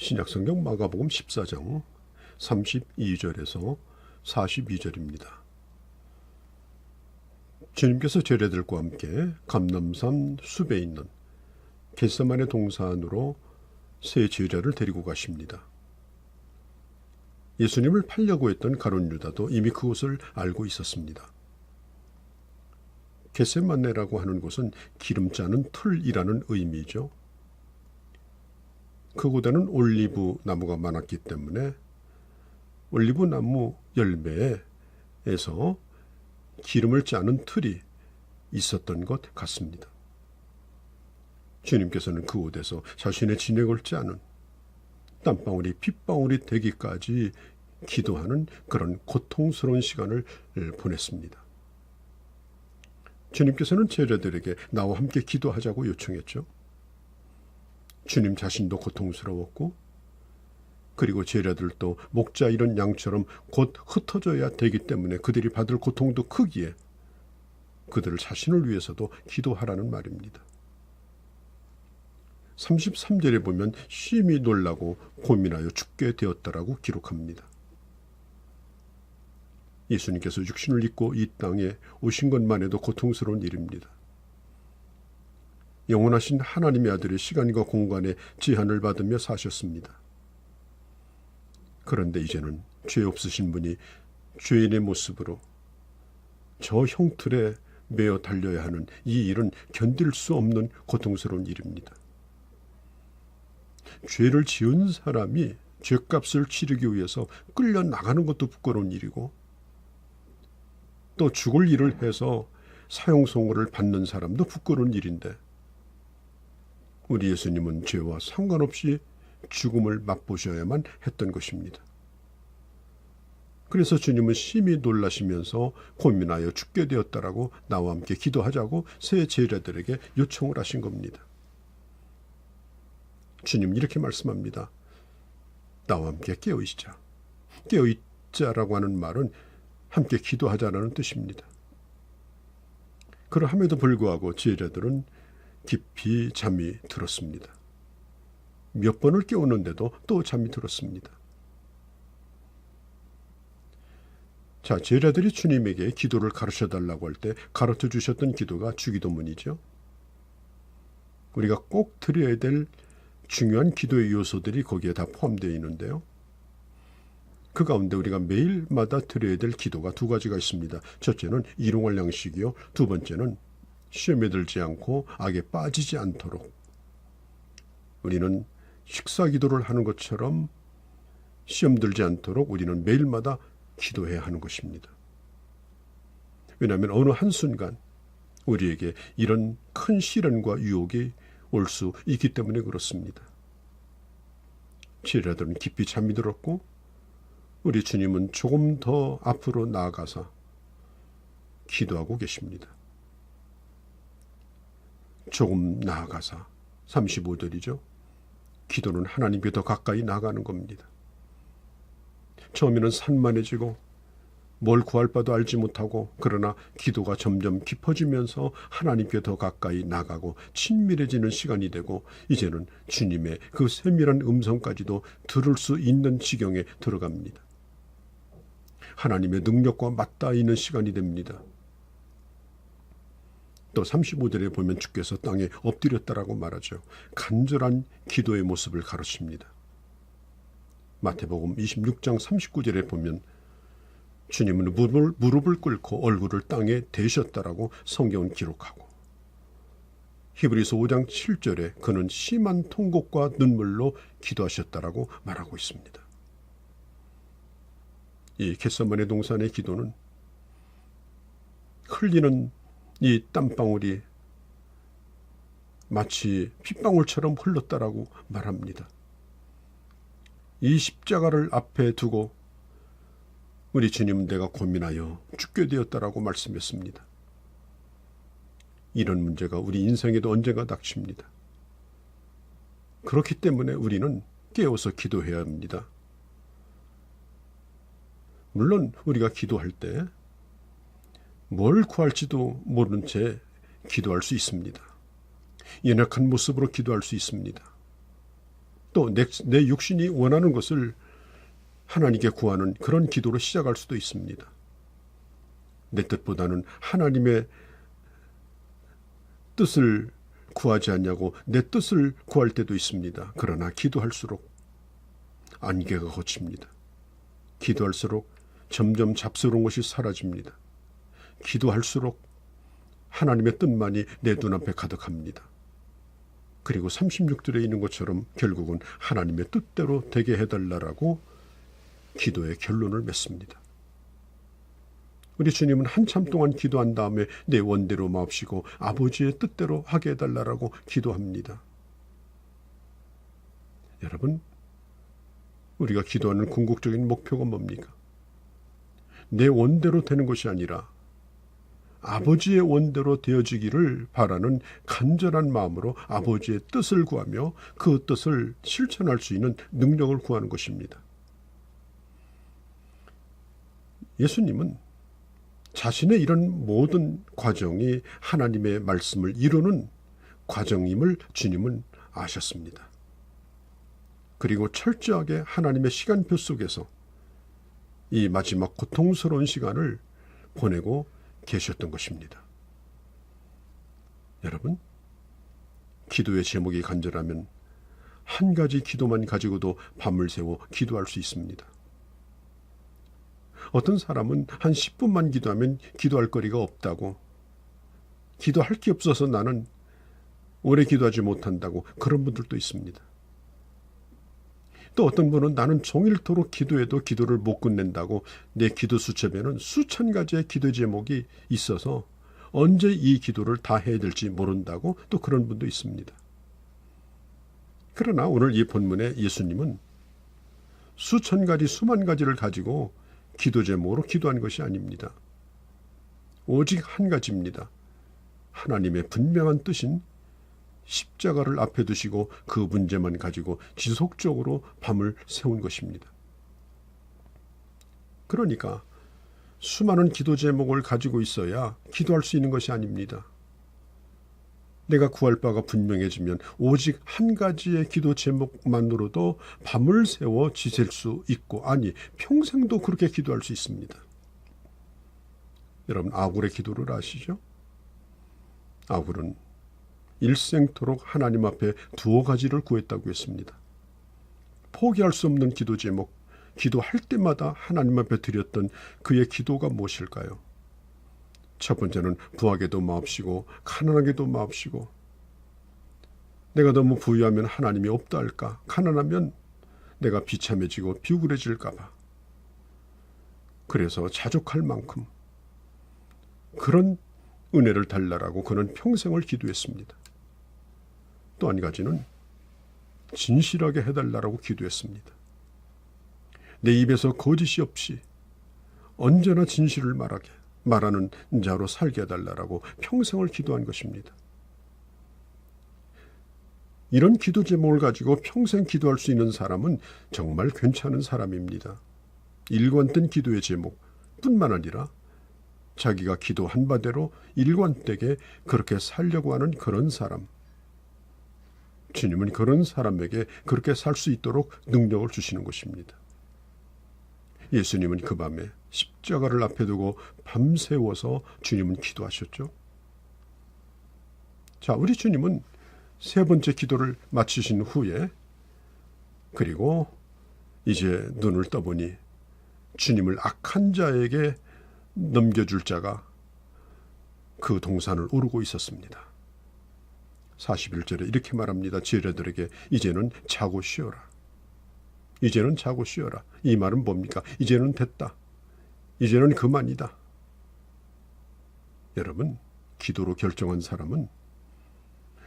신약성경 마가복음 14장 32절에서 42절입니다. 주님께서 제자들과 함께 감람산 숲에 있는 겟세마네 동산으로 세 제자를 데리고 가십니다. 예수님을 팔려고 했던 가룟 유다도 이미 그곳을 알고 있었습니다. 겟세마네라고 하는 곳은 기름 짜는 틀이라는 의미죠. 그곳에는 올리브 나무가 많았기 때문에 올리브 나무 열매에서 기름을 짜는 틀이 있었던 것 같습니다. 주님께서는 그곳에서 자신의 진액을 짜는 땀방울이 핏방울이 되기까지 기도하는 그런 고통스러운 시간을 보냈습니다. 주님께서는 제자들에게 나와 함께 기도하자고 요청했죠. 주님 자신도 고통스러웠고, 그리고 제자들도 목자 이런 양처럼 곧 흩어져야 되기 때문에 그들이 받을 고통도 크기에 그들 자신을 위해서도 기도하라는 말입니다. 33절에 보면 심히 놀라고 고민하여 죽게 되었다라고 기록합니다. 예수님께서 육신을 입고 이 땅에 오신 것만 해도 고통스러운 일입니다. 영원하신 하나님의 아들의 시간과 공간에 제한을 받으며 사셨습니다. 그런데 이제는 죄 없으신 분이 죄인의 모습으로 저 형틀에 매어 달려야 하는 이 일은 견딜 수 없는 고통스러운 일입니다. 죄를 지은 사람이 죄값을 치르기 위해서 끌려 나가는 것도 부끄러운 일이고, 또 죽을 일을 해서 사형선고를 받는 사람도 부끄러운 일인데, 우리 예수님은 죄와 상관없이 죽음을 맛보셔야만 했던 것입니다. 그래서 주님은 심히 놀라시면서 고민하여 죽게 되었다라고 나와 함께 기도하자고 세 제자들에게 요청을 하신 겁니다. 주님 이렇게 말씀합니다. 나와 함께 깨어있자. 깨어있자라고 하는 말은 함께 기도하자라는 뜻입니다. 그러함에도 불구하고 제자들은 깊이 잠이 들었습니다. 몇 번을 깨우는데도 또 잠이 들었습니다. 자, 제자들이 주님에게 기도를 가르쳐달라고 할 때 가르쳐 주셨던 기도가 주기도문이죠. 우리가 꼭 드려야 될 중요한 기도의 요소들이 거기에 다 포함되어 있는데요. 그 가운데 우리가 매일마다 드려야 될 기도가 두 가지가 있습니다. 첫째는 일용할 양식이요. 두 번째는 시험에 들지 않고 악에 빠지지 않도록. 우리는 식사 기도를 하는 것처럼 시험 들지 않도록 우리는 매일마다 기도해야 하는 것입니다. 왜냐하면 어느 한순간 우리에게 이런 큰 시련과 유혹이 올 수 있기 때문에 그렇습니다. 제자들은 깊이 잠이 들었고, 우리 주님은 조금 더 앞으로 나아가서 기도하고 계십니다. 조금 나아가서 35절이죠. 기도는 하나님께 더 가까이 나아가는 겁니다. 처음에는 산만해지고 뭘 구할 바도 알지 못하고, 그러나 기도가 점점 깊어지면서 하나님께 더 가까이 나가고 친밀해지는 시간이 되고, 이제는 주님의 그 세밀한 음성까지도 들을 수 있는 지경에 들어갑니다. 하나님의 능력과 맞닿아 있는 시간이 됩니다. 또 35절에 보면 주께서 땅에 엎드렸다라고 말하죠. 간절한 기도의 모습을 가르칩니다. 마태복음 26장 39절에 보면 주님은 무릎을 꿇고 얼굴을 땅에 대셨다라고 성경은 기록하고, 히브리서 5장 7절에 그는 심한 통곡과 눈물로 기도하셨다라고 말하고 있습니다. 이 겟세마네 동산의 기도는 흘리는 이 땀방울이 마치 핏방울처럼 흘렀다라고 말합니다. 이 십자가를 앞에 두고 우리 주님은 내가 고민하여 죽게 되었다라고 말씀했습니다. 이런 문제가 우리 인생에도 언젠가 닥칩니다. 그렇기 때문에 우리는 깨어서 기도해야 합니다. 물론 우리가 기도할 때 뭘 구할지도 모르는 채 기도할 수 있습니다. 연약한 모습으로 기도할 수 있습니다. 또 내 육신이 원하는 것을 하나님께 구하는 그런 기도로 시작할 수도 있습니다. 내 뜻보다는 하나님의 뜻을 구하지 않냐고 내 뜻을 구할 때도 있습니다. 그러나 기도할수록 안개가 걷힙니다. 기도할수록 점점 잡스러운 것이 사라집니다. 기도할수록 하나님의 뜻만이 내 눈앞에 가득합니다. 그리고 36절에 있는 것처럼 결국은 하나님의 뜻대로 되게 해달라고 기도의 결론을 맺습니다. 우리 주님은 한참 동안 기도한 다음에 내 원대로 마옵시고 아버지의 뜻대로 하게 해달라고 기도합니다. 여러분, 우리가 기도하는 궁극적인 목표가 뭡니까? 내 원대로 되는 것이 아니라 아버지의 원대로 되어지기를 바라는 간절한 마음으로 아버지의 뜻을 구하며 그 뜻을 실천할 수 있는 능력을 구하는 것입니다. 예수님은 자신의 이런 모든 과정이 하나님의 말씀을 이루는 과정임을 주님은 아셨습니다. 그리고 철저하게 하나님의 시간표 속에서 이 마지막 고통스러운 시간을 보내고 계셨던 것입니다. 여러분, 기도의 제목이 간절하면 한 가지 기도만 가지고도 밤을 새워 기도할 수 있습니다. 어떤 사람은 한 10분만 기도하면 기도할 거리가 없다고, 기도할 게 없어서 나는 오래 기도하지 못한다고 그런 분들도 있습니다. 또 어떤 분은 나는 종일토록 기도해도 기도를 못 끝낸다고 내 기도 수첩에는 수천 가지의 기도 제목이 있어서 언제 이 기도를 다 해야 될지 모른다고 또 그런 분도 있습니다. 그러나 오늘 이 본문에 예수님은 수천 가지 수만 가지를 가지고 기도 제목으로 기도한 것이 아닙니다. 오직 한 가지입니다. 하나님의 분명한 뜻인 십자가를 앞에 두시고 그 문제만 가지고 지속적으로 밤을 새운 것입니다. 그러니까 수많은 기도 제목을 가지고 있어야 기도할 수 있는 것이 아닙니다. 내가 구할 바가 분명해지면 오직 한 가지의 기도 제목만으로도 밤을 새워 지샐 수 있고, 아니 평생도 그렇게 기도할 수 있습니다. 여러분, 아굴의 기도를 아시죠? 아굴은 일생토록 하나님 앞에 두어 가지를 구했다고 했습니다. 포기할 수 없는 기도 제목, 기도할 때마다 하나님 앞에 드렸던 그의 기도가 무엇일까요? 첫 번째는 부하게도 마옵시고 가난하게도 마옵시고, 내가 너무 부유하면 하나님이 없다 할까? 가난하면 내가 비참해지고 비굴해질까 봐. 그래서 자족할 만큼 그런 은혜를 달라라고 그는 평생을 기도했습니다. 또 한 가지는 진실하게 해달라라고 기도했습니다. 내 입에서 거짓이 없이 언제나 진실을 말하는 자로 살게 해달라라고 평생을 기도한 것입니다. 이런 기도 제목을 가지고 평생 기도할 수 있는 사람은 정말 괜찮은 사람입니다. 일관된 기도의 제목 뿐만 아니라 자기가 기도한 바대로 일관되게 그렇게 살려고 하는 그런 사람, 주님은 그런 사람에게 그렇게 살 수 있도록 능력을 주시는 것입니다. 예수님은 그 밤에 십자가를 앞에 두고 밤새워서 주님은 기도하셨죠. 자, 우리 주님은 세 번째 기도를 마치신 후에, 그리고 이제 눈을 떠보니 주님을 악한 자에게 넘겨줄 자가 그 동산을 오르고 있었습니다. 41절에 이렇게 말합니다. 제자들에게 이제는 자고 쉬어라. 이제는 자고 쉬어라. 이 말은 뭡니까? 이제는 됐다. 이제는 그만이다. 여러분, 기도로 결정한 사람은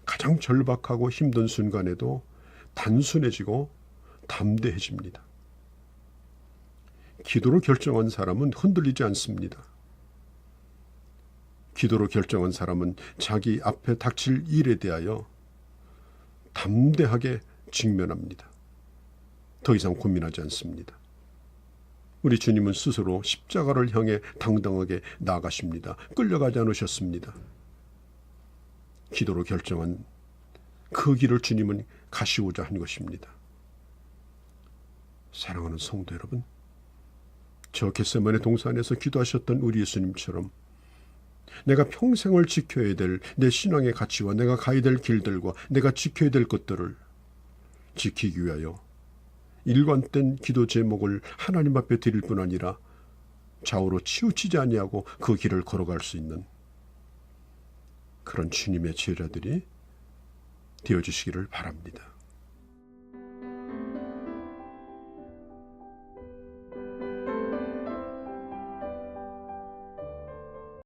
가장 절박하고 힘든 순간에도 단순해지고 담대해집니다. 기도로 결정한 사람은 흔들리지 않습니다. 기도로 결정한 사람은 자기 앞에 닥칠 일에 대하여 담대하게 직면합니다. 더 이상 고민하지 않습니다. 우리 주님은 스스로 십자가를 향해 당당하게 나아가십니다. 끌려가지 않으셨습니다. 기도로 결정한 그 길을 주님은 가시고자 한 것입니다. 사랑하는 성도 여러분, 저 겟세마네 동산에서 기도하셨던 우리 예수님처럼 내가 평생을 지켜야 될 내 신앙의 가치와 내가 가야 될 길들과 내가 지켜야 될 것들을 지키기 위하여 일관된 기도 제목을 하나님 앞에 드릴 뿐 아니라 좌우로 치우치지 아니하고 그 길을 걸어갈 수 있는 그런 주님의 제자들이 되어주시기를 바랍니다.